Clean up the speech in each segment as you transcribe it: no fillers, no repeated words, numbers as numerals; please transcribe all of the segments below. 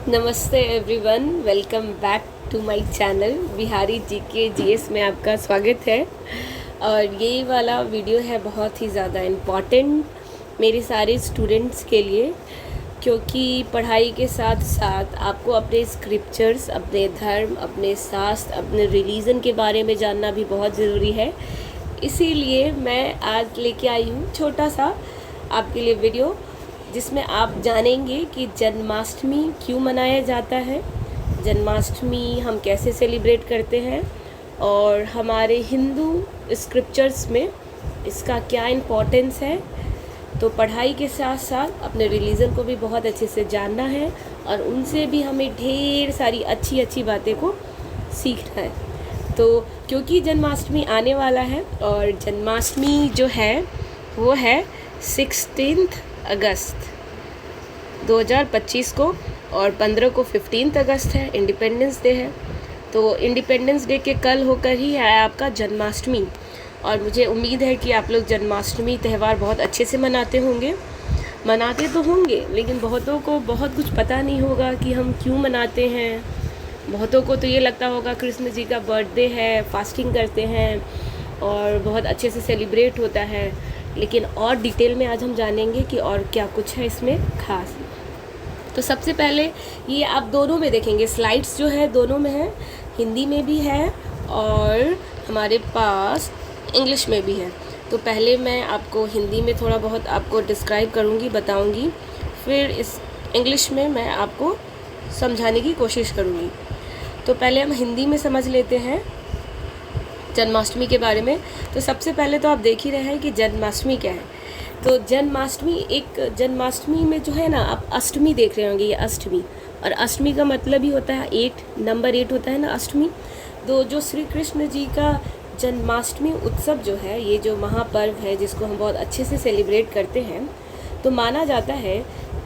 नमस्ते everyone, welcome back to my channel Bihari ji के GS में आपका स्वागत है। और ये वाला वीडियो है बहुत ही ज़्यादा इम्पॉर्टेंट मेरे सारे स्टूडेंट्स के लिए, क्योंकि पढ़ाई के साथ साथ आपको अपने स्क्रिप्चर्स, अपने धर्म, अपने शास्त्र, अपने रिलीजन के बारे में जानना भी बहुत ज़रूरी है। इसीलिए मैं आज लेके आई हूँ छोटा सा आपके लिए वीडियो, जिसमें आप जानेंगे कि जन्माष्टमी क्यों मनाया जाता है, जन्माष्टमी हम कैसे सेलिब्रेट करते हैं और हमारे हिंदू स्क्रिप्चर्स में इसका क्या इम्पोर्टेंस है। तो पढ़ाई के साथ साथ अपने रिलीजन को भी बहुत अच्छे से जानना है और उनसे भी हमें ढेर सारी अच्छी अच्छी बातें को सीखना है। तो क्योंकि जन्माष्टमी आने वाला है और जन्माष्टमी जो है वो है 16 अगस्त 2025 को, और 15 को 15 अगस्त है, इंडिपेंडेंस डे है। तो इंडिपेंडेंस डे के कल होकर ही है आपका जन्माष्टमी, और मुझे उम्मीद है कि आप लोग जन्माष्टमी त्यौहार बहुत अच्छे से मनाते होंगे। मनाते तो होंगे, लेकिन बहुतों को बहुत कुछ पता नहीं होगा कि हम क्यों मनाते हैं। बहुतों को तो ये लगता होगा कृष्ण जी का बर्थडे है, फास्टिंग करते हैं और बहुत अच्छे से सेलिब्रेट होता है। लेकिन और डिटेल में आज हम जानेंगे कि और क्या कुछ है इसमें खास। तो सबसे पहले ये आप दोनों में देखेंगे, स्लाइड्स जो है दोनों में है, हिंदी में भी है और हमारे पास इंग्लिश में भी है। तो पहले मैं आपको हिंदी में थोड़ा बहुत आपको डिस्क्राइब करूँगी, बताऊँगी, फिर इस इंग्लिश में मैं आपको समझाने की कोशिश करूँगी। तो पहले हम हिंदी में समझ लेते हैं जन्माष्टमी के बारे में। तो सबसे पहले तो आप देख ही रहे हैं कि जन्माष्टमी क्या है। तो जन्माष्टमी में जो है ना, आप अष्टमी देख रहे होंगे, ये अष्टमी, और अष्टमी का मतलब ही होता है 8, नंबर 8 होता है ना अष्टमी। तो जो श्री कृष्ण जी का जन्माष्टमी उत्सव जो है, ये जो महापर्व है जिसको हम बहुत अच्छे से सेलिब्रेट करते हैं, तो माना जाता है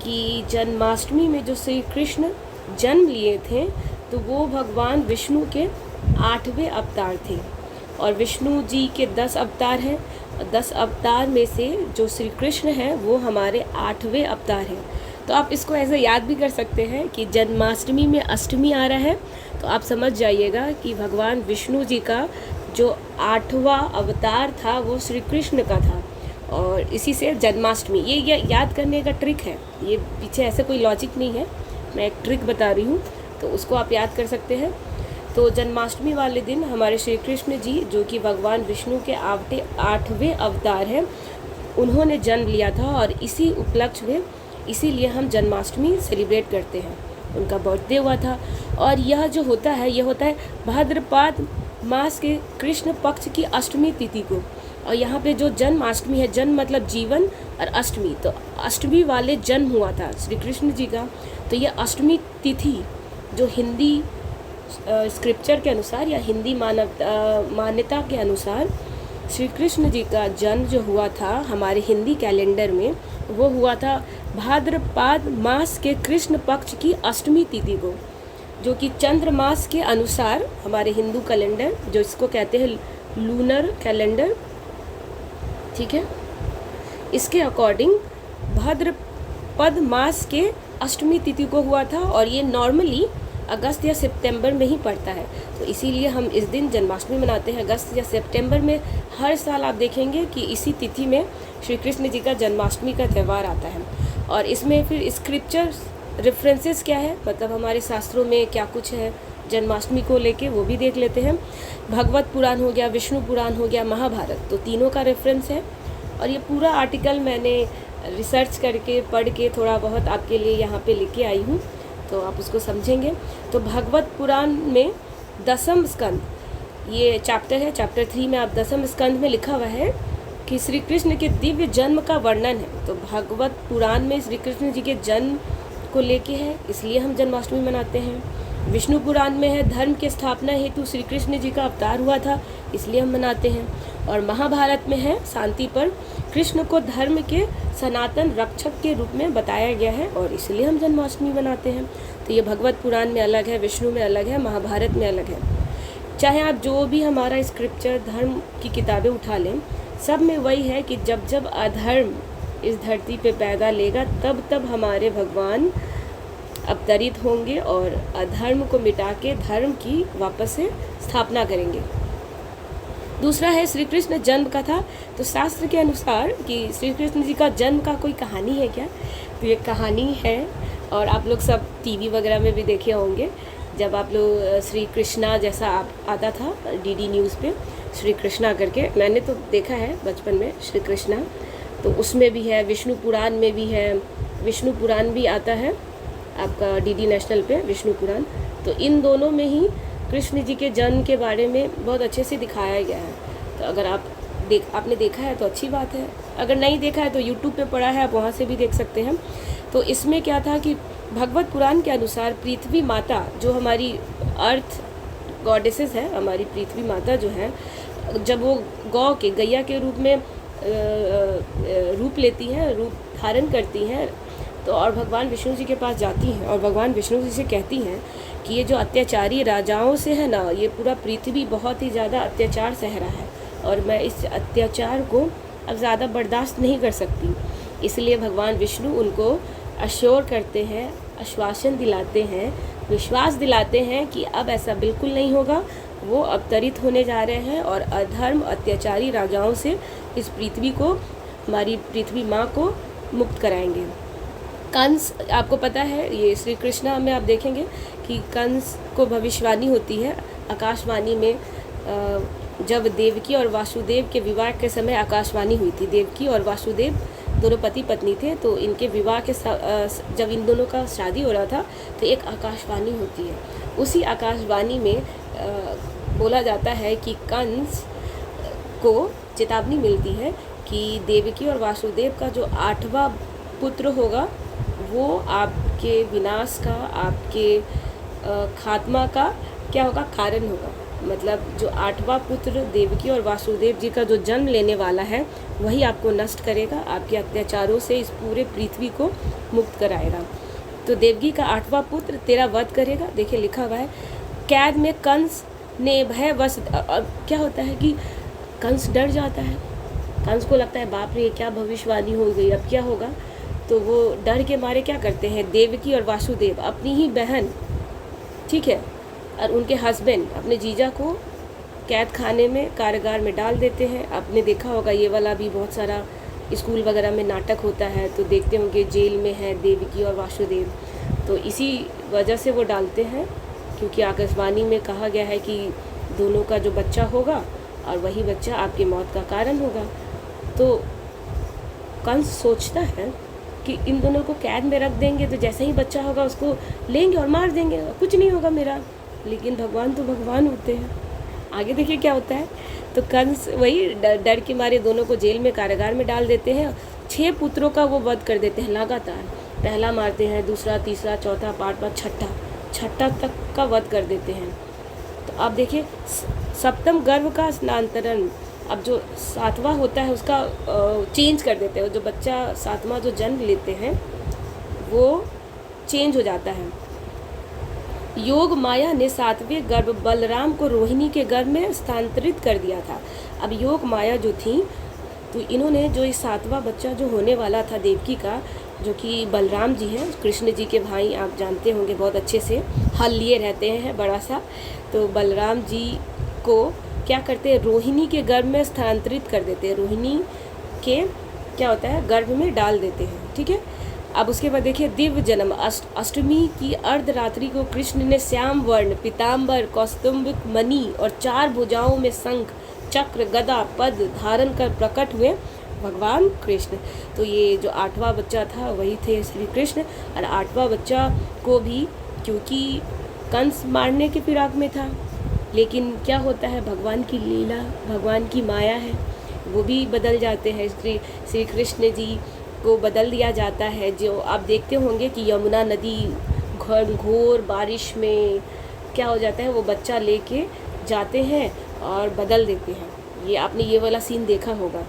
कि जन्माष्टमी में जो श्री कृष्ण जन्म लिए थे तो वो भगवान विष्णु के 8वें अवतार थे। और विष्णु जी के 10 अवतार हैं, और 10 अवतार में से जो श्री कृष्ण हैं वो हमारे 8वें अवतार हैं। तो आप इसको ऐसे याद भी कर सकते हैं कि जन्माष्टमी में अष्टमी आ रहा है, तो आप समझ जाइएगा कि भगवान विष्णु जी का जो 8वां अवतार था वो श्री कृष्ण का था। और इसी से जन्माष्टमी, ये याद करने का ट्रिक है, ये पीछे ऐसे कोई लॉजिक नहीं है, मैं एक ट्रिक बता रही हूँ, तो उसको आप याद कर सकते हैं। तो जन्माष्टमी वाले दिन हमारे श्री कृष्ण जी, जो कि भगवान विष्णु के 8वें अवतार हैं, उन्होंने जन्म लिया था, और इसी उपलक्ष्य में इसीलिए हम जन्माष्टमी सेलिब्रेट करते हैं। उनका बर्थडे हुआ था, और यह जो होता है यह होता है भाद्रपद मास के कृष्ण पक्ष की अष्टमी तिथि को। और यहाँ पे जो जन्माष्टमी है, जन्म मतलब जीवन, और अष्टमी, तो अष्टमी वाले जन्म हुआ था श्री कृष्ण जी का। तो यह अष्टमी तिथि जो हिंदी स्क्रिप्चर के अनुसार या हिंदी मान्यता के अनुसार श्री कृष्ण जी का जन्म जो हुआ था हमारे हिंदी कैलेंडर में, वो हुआ था भाद्रपद मास के कृष्ण पक्ष की अष्टमी तिथि को, जो कि चंद्र मास के अनुसार हमारे हिंदू कैलेंडर, जो इसको कहते हैं लूनर कैलेंडर, ठीक है, इसके अकॉर्डिंग भाद्रपद मास के अष्टमी तिथि को हुआ था। और ये नॉर्मली अगस्त या सितंबर में ही पड़ता है, तो इसीलिए हम इस दिन जन्माष्टमी मनाते हैं। अगस्त या सितंबर में हर साल आप देखेंगे कि इसी तिथि में श्री कृष्ण जी का जन्माष्टमी का त्यौहार आता है। और इसमें फिर स्क्रिप्चर रेफरेंसेस क्या है, मतलब हमारे शास्त्रों में क्या कुछ है जन्माष्टमी को लेके, वो भी देख लेते हैं। भगवत पुराण हो गया, विष्णु पुराण हो गया, महाभारत, तो तीनों का रेफरेंस है। और ये पूरा आर्टिकल मैंने रिसर्च करके पढ़ के थोड़ा बहुत आपके लिए यहाँ पे लेके आई हूँ, तो आप उसको समझेंगे। तो भगवत पुराण में 10वें स्कंद, ये चैप्टर है, चैप्टर 3 में आप 10वें स्कंद में लिखा हुआ है कि श्री कृष्ण के दिव्य जन्म का वर्णन है। तो भगवत पुराण में श्री कृष्ण जी के जन्म को लेके है, इसलिए हम जन्माष्टमी मनाते हैं। विष्णु पुराण में है धर्म के स्थापना हेतु श्री कृष्ण जी का अवतार हुआ था, इसलिए हम मनाते हैं। और महाभारत में है शांति पर कृष्ण को धर्म के सनातन रक्षक के रूप में बताया गया है, और इसलिए हम जन्माष्टमी मनाते हैं। तो ये भगवत पुराण में अलग है, विष्णु में अलग है, महाभारत में अलग है। चाहे आप जो भी हमारा स्क्रिप्चर धर्म की किताबें उठा लें, सब में वही है कि जब जब अधर्म इस धरती पे पैदा लेगा, तब तब हमारे भगवान अवतरित होंगे और अधर्म को मिटा के धर्म की वापस से स्थापना करेंगे। दूसरा है श्री कृष्ण जन्म कथा। तो शास्त्र के अनुसार कि श्री कृष्ण जी का जन्म का कोई कहानी है क्या, तो ये कहानी है और आप लोग सब टीवी वगैरह में भी देखे होंगे। जब आप लोग श्री कृष्णा जैसा आता था डीडी न्यूज़ पे श्री कृष्णा करके, मैंने तो देखा है बचपन में श्री कृष्णा, तो उसमें भी है, विष्णु पुराण में भी है, विष्णु पुराण भी आता है आपका डीडी नेशनल पे विष्णु पुराण। तो इन दोनों में ही कृष्ण जी के जन्म के बारे में बहुत अच्छे से दिखाया गया है। तो अगर आपने देखा है तो अच्छी बात है, अगर नहीं देखा है तो यूट्यूब पे पड़ा है, आप वहाँ से भी देख सकते हैं। तो इसमें क्या था कि भगवत पुराण के अनुसार पृथ्वी माता जो हमारी अर्थ गॉडेसेस है, हमारी पृथ्वी माता जो है, जब वो गौ के गैया के रूप में रूप लेती हैं, रूप धारण करती हैं, तो और भगवान विष्णु जी के पास जाती हैं और भगवान विष्णु जी से कहती हैं कि ये जो अत्याचारी राजाओं से है ना, ये पूरा पृथ्वी बहुत ही ज़्यादा अत्याचार सह रहा है और मैं इस अत्याचार को अब ज़्यादा बर्दाश्त नहीं कर सकती। इसलिए भगवान विष्णु उनको अश्योर करते हैं, आश्वासन दिलाते हैं, विश्वास दिलाते हैं कि अब ऐसा बिल्कुल नहीं होगा। वो अवतरित होने जा रहे हैं और अधर्म अत्याचारी राजाओं से इस पृथ्वी को, हमारी पृथ्वी माँ को मुक्त कराएंगे। कंस, आपको पता है ये श्री कृष्णा में आप देखेंगे कि कंस को भविष्यवाणी होती है आकाशवाणी में। जब देवकी और वासुदेव के विवाह के समय आकाशवाणी हुई थी, देवकी और वासुदेव दोनों पति पत्नी थे, तो इनके विवाह के जब इन दोनों का शादी हो रहा था तो एक आकाशवाणी होती है। उसी आकाशवाणी में बोला जाता है कि कंस को चेतावनी मिलती है कि देवकी और वासुदेव का जो 8वां पुत्र होगा वो आपके विनाश का, आपके खात्मा का क्या होगा, कारण होगा। मतलब जो 8वां पुत्र देवकी और वासुदेव जी का जो जन्म लेने वाला है वही आपको नष्ट करेगा, आपके अत्याचारों से इस पूरे पृथ्वी को मुक्त कराएगा। तो देवकी का 8वां पुत्र तेरा वध करेगा। देखिए लिखा हुआ है, कैद में कंस ने भयवश, क्या होता है कि कंस डर जाता है, कंस को लगता है बाप रे क्या भविष्यवाणी हो गई, अब क्या होगा। तो वो डर के मारे क्या करते हैं, देवकी और वासुदेव अपनी ही बहन, ठीक है, और उनके हस्बैंड अपने जीजा को कैद खाने में, कारागार में डाल देते हैं। आपने देखा होगा ये वाला भी बहुत सारा स्कूल वगैरह में नाटक होता है, तो देखते होंगे जेल में है देवकी और वासुदेव। तो इसी वजह से वो डालते हैं क्योंकि आकाशवाणी में कहा गया है कि दोनों का जो बच्चा होगा और वही बच्चा आपकी मौत का कारण होगा। तो कंस सोचता है कि इन दोनों को कैद में रख देंगे तो जैसे ही बच्चा होगा उसको लेंगे और मार देंगे, कुछ नहीं होगा मेरा। लेकिन भगवान तो भगवान होते हैं। आगे देखिए क्या होता है। तो कंस वही डर के मारे दोनों को जेल में, कारागार में डाल देते हैं। 6 पुत्रों का वो वध कर देते हैं लगातार। पहला मारते हैं, दूसरा, तीसरा, चौथा, पांचवा, छठा तक का वध कर देते हैं। तो आप देखिए सप्तम गर्भ का स्नानांतरण, अब जो 7वां होता है उसका चेंज कर देते हैं। जो बच्चा 7वां जो जन्म लेते हैं वो चेंज हो जाता है। योग माया ने 7वें गर्भ बलराम को रोहिणी के गर्भ में स्थानांतरित कर दिया था। अब योग माया जो थी, तो इन्होंने जो इस 7वां बच्चा जो होने वाला था देवकी का, जो कि बलराम जी हैं, कृष्ण जी के भाई, आप जानते होंगे बहुत अच्छे से, हल लिए रहते हैं बड़ा सा। तो बलराम जी को क्या करते हैं, रोहिणी के गर्भ में स्थानांतरित कर देते हैं, रोहिणी के क्या होता है गर्भ में डाल देते हैं, ठीक है। अब उसके बाद देखिए दिव्य जन्म, अष्टमी की अर्धरात्रि को कृष्ण ने श्याम वर्ण पीताम्बर कौस्तुम्भिक मणि और 4 भुजाओं में शंख चक्र गदा पद धारण कर प्रकट हुए भगवान कृष्ण। तो ये जो 8वां बच्चा था वही थे श्री कृष्ण। और 8वां बच्चा को भी, क्योंकि कंस मारने के फिराक में था, लेकिन क्या होता है भगवान की लीला, भगवान की माया है, वो भी बदल जाते हैं। श्री कृष्ण जी को बदल दिया जाता है। जो आप देखते होंगे कि यमुना नदी घोर बारिश में क्या हो जाता है, वो बच्चा लेके जाते हैं और बदल देते हैं। ये आपने ये वाला सीन देखा होगा।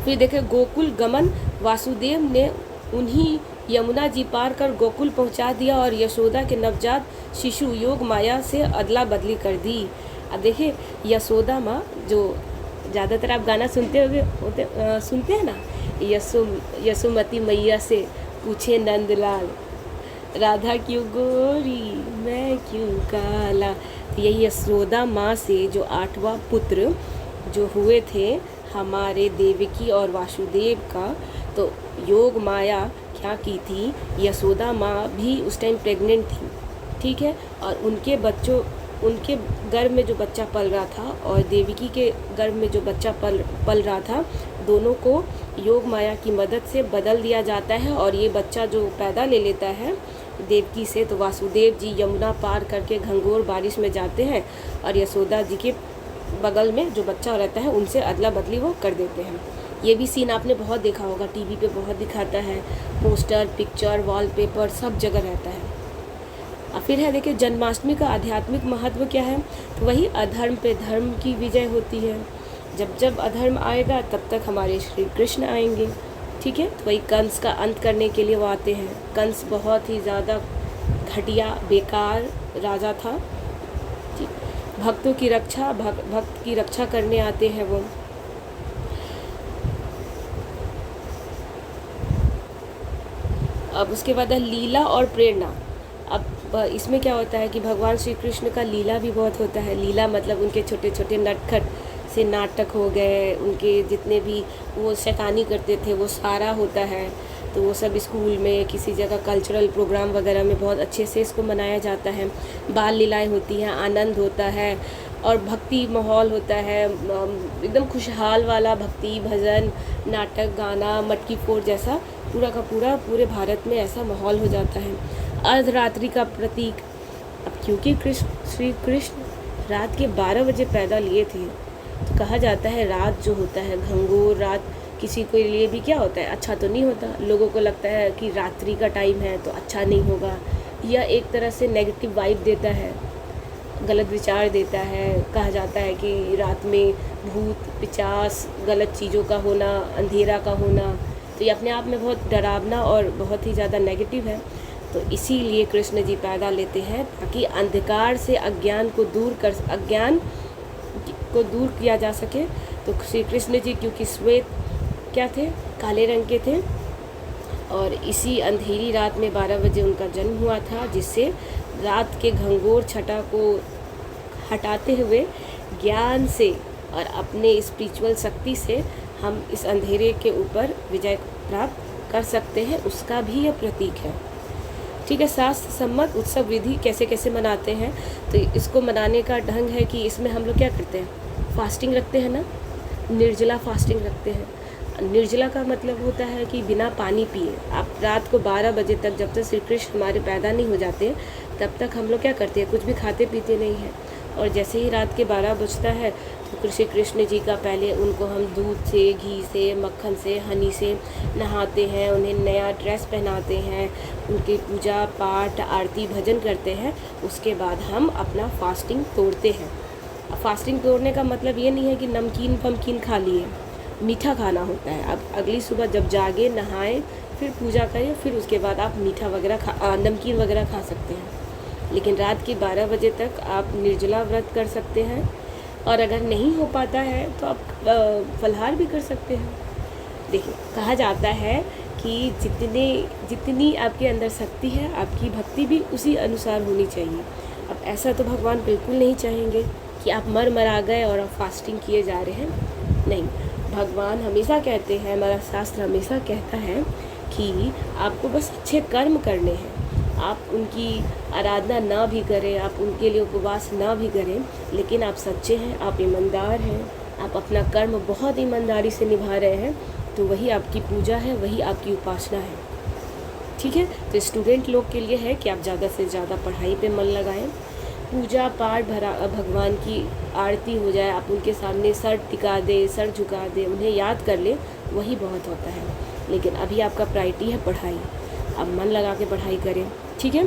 फिर देखें गोकुल गमन, वासुदेव ने उन्हीं यमुना जी पार कर गोकुल पहुंचा दिया और यशोदा के नवजात शिशु योग माया से अदला बदली कर दी। अब देखिए यशोदा माँ, जो ज़्यादातर आप गाना सुनते हैं ना, यशुमती मैया से पूछे नंदलाल, राधा क्यों गोरी मैं क्यों काला। तो यही यशोदा माँ से जो 8वां पुत्र जो हुए थे हमारे देवकी और वासुदेव का, तो योग माया क्या की थी, यशोदा माँ भी उस टाइम प्रेग्नेंट थी, ठीक है। और उनके गर्भ में जो बच्चा पल रहा था और देवकी के गर्भ में जो बच्चा पल रहा था, दोनों को योग माया की मदद से बदल दिया जाता है। और ये बच्चा जो पैदा ले लेता है देवकी से, तो वासुदेव जी यमुना पार करके घंघोर बारिश में जाते हैं और यशोदा जी के बगल में जो बच्चा रहता है उनसे अदला बदली वो कर देते हैं। ये भी सीन आपने बहुत देखा होगा, टीवी पे बहुत दिखाता है, पोस्टर, पिक्चर, वॉलपेपर सब जगह रहता है। और फिर है देखिए जन्माष्टमी का आध्यात्मिक महत्व क्या है, तो वही अधर्म पे धर्म की विजय होती है। जब जब अधर्म आएगा तब तक हमारे श्री कृष्ण आएंगे, ठीक है। तो वही कंस का अंत करने के लिए वो आते हैं। कंस बहुत ही ज़्यादा घटिया बेकार राजा था, भक्तों की रक्षा भक्त की रक्षा करने आते हैं वो। अब उसके बाद है लीला और प्रेरणा। अब इसमें क्या होता है कि भगवान श्री कृष्ण का लीला भी बहुत होता है। लीला मतलब उनके छोटे छोटे नटखट से नाटक हो गए, उनके जितने भी वो शैतानी करते थे वो सारा होता है। तो वो सब स्कूल में किसी जगह कल्चरल प्रोग्राम वगैरह में बहुत अच्छे से इसको मनाया जाता है। बाल लीलाएं होती हैं, आनंद होता है और भक्ति माहौल होता है, एकदम खुशहाल वाला भक्ति भजन नाटक गाना मटकी फोड़ जैसा पूरा का पूरा पूरे भारत में ऐसा माहौल हो जाता है। अर्धरात्रि का प्रतीक। अब क्योंकि श्री कृष्ण रात के 12 बजे पैदा लिए थे, तो कहा जाता है रात जो होता है घंघोर रात किसी के लिए भी क्या होता है, अच्छा तो नहीं होता। लोगों को लगता है कि रात्रि का टाइम है तो अच्छा नहीं होगा, या एक तरह से नेगेटिव वाइब देता है, गलत विचार देता है। कहा जाता है कि रात में भूत पिचास गलत चीज़ों का होना, अंधेरा का होना, तो ये अपने आप में बहुत डरावना और बहुत ही ज़्यादा नेगेटिव है। तो इसीलिए कृष्ण जी पैदा लेते हैं ताकि अंधकार से अज्ञान को दूर किया जा सके। तो श्री कृष्ण जी क्योंकि श्वेत क्या थे, काले रंग के थे, और इसी अंधेरी रात में 12 बजे उनका जन्म हुआ था, जिससे रात के घंघोर छटा को हटाते हुए ज्ञान से और अपने स्पिरिचुअल शक्ति से हम इस अंधेरे के ऊपर विजय प्राप्त कर सकते हैं, उसका भी यह प्रतीक है, ठीक है। शास्त्र सम्मत उत्सव विधि कैसे कैसे मनाते हैं, तो इसको मनाने का ढंग है कि इसमें हम लोग क्या करते हैं, फास्टिंग रखते हैं ना, निर्जला फास्टिंग रखते हैं। निर्जला का मतलब होता है कि बिना पानी पिए आप रात को 12 बजे तक, जब तक श्री कृष्ण हमारे पैदा नहीं हो जाते तब तक हम लोग क्या करते हैं, कुछ भी खाते पीते नहीं हैं। और जैसे ही रात के 12 बजता है तो श्री कृष्ण जी का पहले उनको हम दूध से, घी से, मक्खन से, हनी से नहाते हैं, उन्हें नया ड्रेस पहनाते हैं, उनकी पूजा पाठ आरती भजन करते हैं। उसके बाद हम अपना फास्टिंग तोड़ते हैं। फास्टिंग तोड़ने का मतलब ये नहीं है कि नमकीन फमकीन खा लिए, मीठा खाना होता है। अब अगली सुबह जब जागे, नहाएं, फिर पूजा करें, फिर उसके बाद आप मीठा वगैरह नमकीन वगैरह खा सकते हैं। लेकिन रात के 12 बजे तक आप निर्जला व्रत कर सकते हैं, और अगर नहीं हो पाता है तो आप फलाहार भी कर सकते हैं। देखिए कहा जाता है कि जितनी आपके अंदर शक्ति है, आपकी भक्ति भी उसी अनुसार होनी चाहिए। अब ऐसा तो भगवान बिल्कुल नहीं चाहेंगे कि आप मर गए और आप फास्टिंग किए जा रहे हैं, नहीं। भगवान हमेशा कहते हैं, हमारा शास्त्र हमेशा कहता है कि आपको बस अच्छे कर्म करने हैं। आप उनकी आराधना ना भी करें, आप उनके लिए उपवास ना भी करें, लेकिन आप सच्चे हैं, आप ईमानदार हैं, आप अपना कर्म बहुत ईमानदारी से निभा रहे हैं, तो वही आपकी पूजा है, वही आपकी उपासना है, ठीक है। तो स्टूडेंट लोग के लिए है कि आप ज़्यादा से ज़्यादा पढ़ाई पे मन लगाएं, पूजा पाठ भगवान की आरती हो जाए, आप उनके सामने सर टिका दे, सर झुका दे, उन्हें याद कर ले, वही बहुत होता है। लेकिन अभी आपका प्रायोरिटी है पढ़ाई, आप मन लगा के पढ़ाई करें, ठीक है।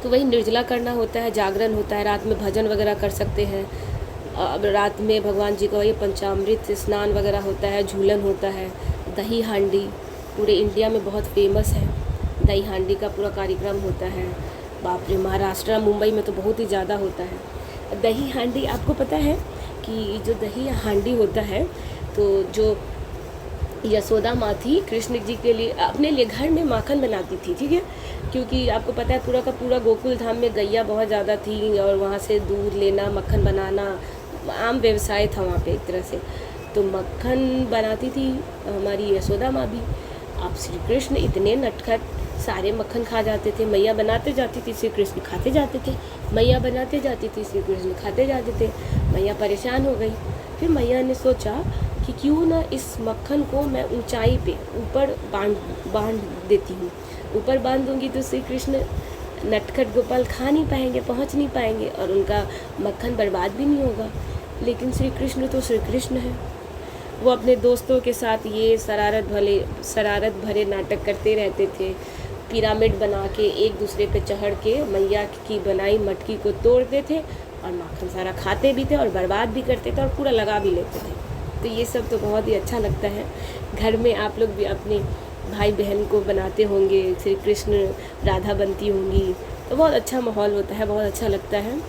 तो वही निर्जला करना होता है, जागरण होता है, रात में भजन वगैरह कर सकते हैं। अब रात में भगवान जी का वही पंचामृत से स्नान वगैरह होता है, झूलन होता है। दही हांडी पूरे इंडिया में बहुत फेमस है, दही हांडी का पूरा कार्यक्रम होता है। बाप रे, महाराष्ट्र मुंबई में तो बहुत ही ज़्यादा होता है दही हांडी। आपको पता है कि जो दही हांडी होता है, तो जो यशोदा माँ थी कृष्ण जी के लिए अपने लिए घर में माखन बनाती थी, ठीक है। क्योंकि आपको पता है पूरा का पूरा गोकुल धाम में गैया बहुत ज़्यादा थी और वहाँ से दूध लेना, मक्खन बनाना आम व्यवसाय था वहाँ पे एक तरह से। तो मक्खन बनाती थी हमारी यशोदा माँ भी। आप श्री कृष्ण इतने नटखट, सारे मक्खन खा जाते थे। मैया बनाते जाती थी, श्री कृष्ण खाते जाते थे। मैया बनाते जाती थी, श्री कृष्ण खाते जाते थे। मैया परेशान हो गई। फिर मैया ने सोचा कि क्यों ना इस मक्खन को मैं ऊंचाई पे ऊपर बांध देती हूँ। ऊपर बांध दूंगी तो श्री कृष्ण नटखट गोपाल खा नहीं पाएंगे, पहुँच नहीं पाएंगे और उनका मक्खन बर्बाद भी नहीं होगा। लेकिन श्री कृष्ण तो श्री कृष्ण है। वो अपने दोस्तों के साथ ये शरारत भरे नाटक करते रहते थे। पिरामिड बना के एक दूसरे पे चढ़ के मैया की बनाई मटकी को तोड़ते थे और माखन सारा खाते भी थे और बर्बाद भी करते थे और पूरा लगा भी लेते थे। तो ये सब तो बहुत ही अच्छा लगता है। घर में आप लोग भी अपने भाई बहन को बनाते होंगे, श्री कृष्ण राधा बनती होंगी, तो बहुत अच्छा माहौल होता है, बहुत अच्छा लगता है।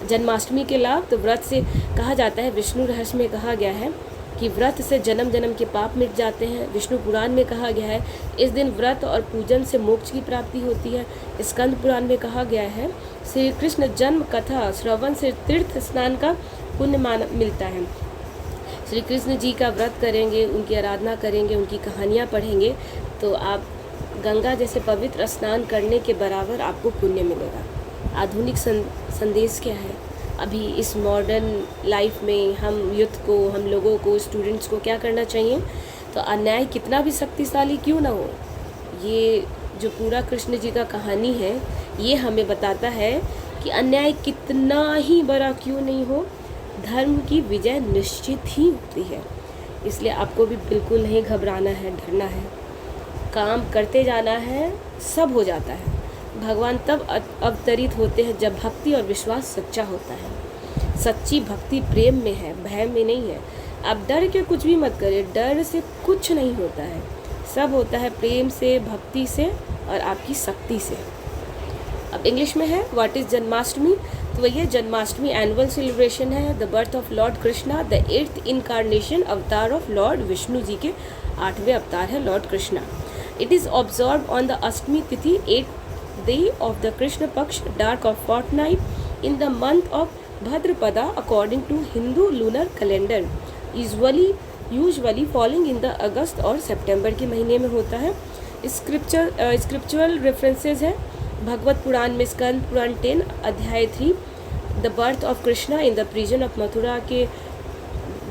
जन्माष्टमी के लाभ तो व्रत से कहा जाता है, विष्णु रहस्य में कहा गया है कि व्रत से जन्म जन्म के पाप मिट जाते हैं। विष्णु पुराण में कहा गया है इस दिन व्रत और पूजन से मोक्ष की प्राप्ति होती है। स्कंद पुराण में कहा गया है श्री कृष्ण जन्म कथा श्रवण से तीर्थ स्नान का पुण्य मिलता है। श्री कृष्ण जी का व्रत करेंगे, उनकी आराधना करेंगे, उनकी कहानियाँ पढ़ेंगे तो आप गंगा जैसे पवित्र स्नान करने के बराबर आपको पुण्य मिलेगा। आधुनिक संदेश क्या है? अभी इस मॉडर्न लाइफ में हम यूथ को, हम लोगों को, स्टूडेंट्स को क्या करना चाहिए? तो अन्याय कितना भी शक्तिशाली क्यों ना हो, ये जो पूरा कृष्ण जी का कहानी है ये हमें बताता है कि अन्याय कितना ही बड़ा क्यों नहीं हो, धर्म की विजय निश्चित ही होती है। इसलिए आपको भी बिल्कुल नहीं घबराना है, डरना है, काम करते जाना है, सब हो जाता है। भगवान तब अवतरित होते हैं जब भक्ति और विश्वास सच्चा होता है। सच्ची भक्ति प्रेम में है, भय में नहीं है। आप डर के कुछ भी मत करें, डर से कुछ नहीं होता है, सब होता है प्रेम से, भक्ति से और आपकी शक्ति से। अब इंग्लिश में है व्हाट इज़ जन्माष्टमी, तो ये जन्माष्टमी एनुअल सेलिब्रेशन है, the birth of lord Krishna, the 8th incarnation, avatar of lord Vishnu ji के 8वें अवतार है lord Krishna. It is observe on the Ashtami tithi 8th day of the Krishna Paksh dark of fortnight in the month of Bhadrapada according to Hindu lunar calendar, usually falling in the August और September के महीने में होता है। Scriptural references है भगवत पुराण में स्कंद पुराण 10 अध्याय 3, the birth of Krishna in the prison of Mathura के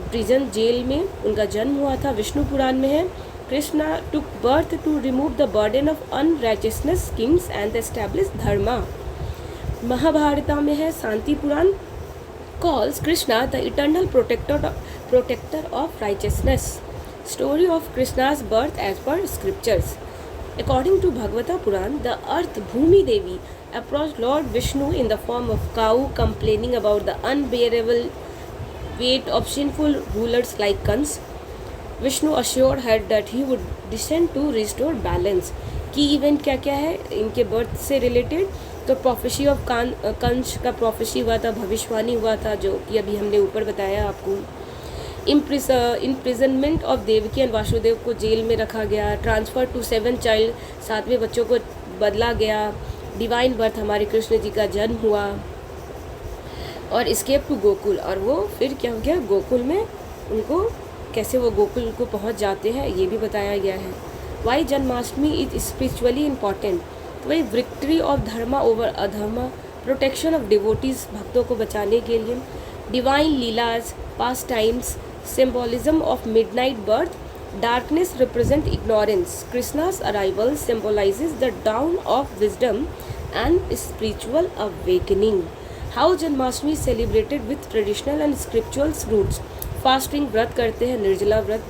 प्रिजन जेल में उनका जन्म हुआ था। विष्णु पुराण में है Krishna took birth to remove the burden of unrighteousness kings and establish dharma. महाभारता में है शांति पुराण calls Krishna the eternal protector of righteousness. Story of Krishna's birth as per scriptures. According to Bhagavata Puran, the earth Bhumi Devi approached Lord Vishnu in the form of cow, complaining about the unbearable weight of sinful rulers like Kans. Vishnu assured her that he would descend to restore balance. की event क्या क्या है इनके birth से related? तो prophecy of Kans का prophecy हुआ था, भविष्यवाणी हुआ था, जो कि अभी हमने ऊपर बताया आपको। Imprisonment of Devaki and Vasudev को जेल में रखा गया। ट्रांसफ़र टू 7 चाइल्ड, 7वें बच्चों को बदला गया। डिवाइन बर्थ हमारे कृष्ण जी का जन्म हुआ और एस्केप टू गोकुल, और वो फिर क्या हो गया गोकुल में, उनको कैसे वो गोकुल को पहुंच जाते हैं ये भी बताया गया है। Why Janmashtami is spiritually important, तो वही victory of dharma over adharma, protection of devotees, भक्तों को बचाने के लिए, divine leelas, pastimes, symbolism of midnight birth, darkness represent ignorance, कृष्णा's arrival symbolises the dawn of wisdom and spiritual awakening. How Janmashtami celebrated with traditional and scriptural roots. Fasting व्रत करते हैं, निर्जला व्रत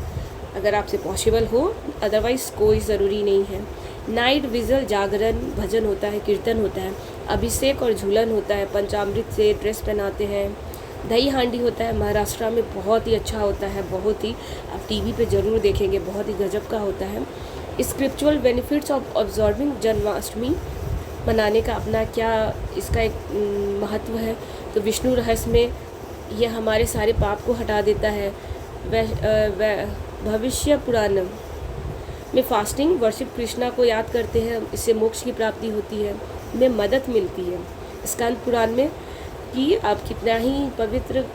अगर आपसे पॉसिबल हो, अदरवाइज कोई ज़रूरी नहीं है। नाइट विजल, जागरण, भजन होता है, कीर्तन होता है, अभिषेक और झूलन होता है, पंचामृत से ड्रेस पहनाते हैं, दही हांडी होता है, महाराष्ट्र में बहुत ही अच्छा होता है, बहुत ही, आप टीवी पे ज़रूर देखेंगे, बहुत ही गजब का होता है। Scriptural benefits of observing Janmashtami, मनाने का अपना क्या इसका एक महत्व है। तो विष्णु रहस्य में यह हमारे सारे पाप को हटा देता है। भविष्य पुराण में फास्टिंग वर्शिप कृष्णा को याद करते हैं, इससे मोक्ष की प्राप्ति होती है, में मदद मिलती है। स्कंद पुराण में कि आप कितना ही पवित्र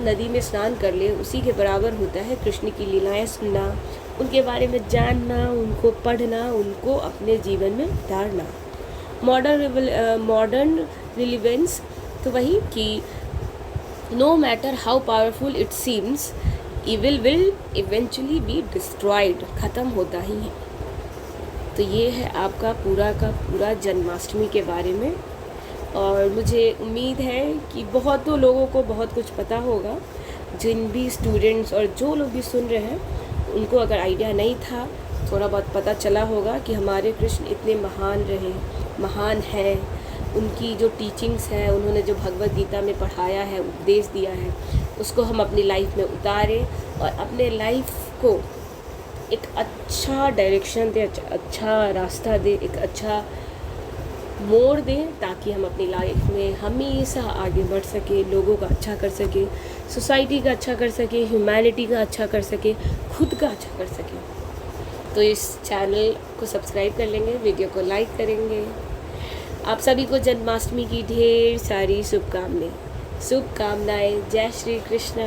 नदी में स्नान कर ले उसी के बराबर होता है कृष्ण की लीलाएं सुनना, उनके बारे में जानना, उनको पढ़ना, उनको अपने जीवन में धारना। मॉडर्न रिलीवेंस तो वही कि no matter how powerful it seems evil will eventually be destroyed, ख़त्म होता ही है। तो ये है आपका पूरा का पूरा जन्माष्टमी के बारे में। और मुझे उम्मीद है कि बहुतों लोगों को बहुत कुछ पता होगा, जिन भी स्टूडेंट्स और जो लोग भी सुन रहे हैं उनको अगर आइडिया नहीं था, थोड़ा बहुत पता चला होगा कि हमारे कृष्ण इतने महान हैं। उनकी जो टीचिंग्स है, उन्होंने जो भगवद गीता में पढ़ाया है, उपदेश दिया है, उसको हम अपनी लाइफ में उतारें और अपने लाइफ को एक अच्छा डायरेक्शन दें, अच्छा रास्ता दें, एक अच्छा मोड़ दें, ताकि हम अपनी लाइफ में हमेशा आगे बढ़ सकें, लोगों का अच्छा कर सकें, सोसाइटी का अच्छा कर सकें, ह्यूमैनिटी का अच्छा कर सकें, खुद का अच्छा कर सकें। तो इस चैनल को सब्सक्राइब कर लेंगे, वीडियो को लाइक करेंगे। आप सभी को जन्माष्टमी की ढेर सारी शुभकामनाएं। जय श्री कृष्ण।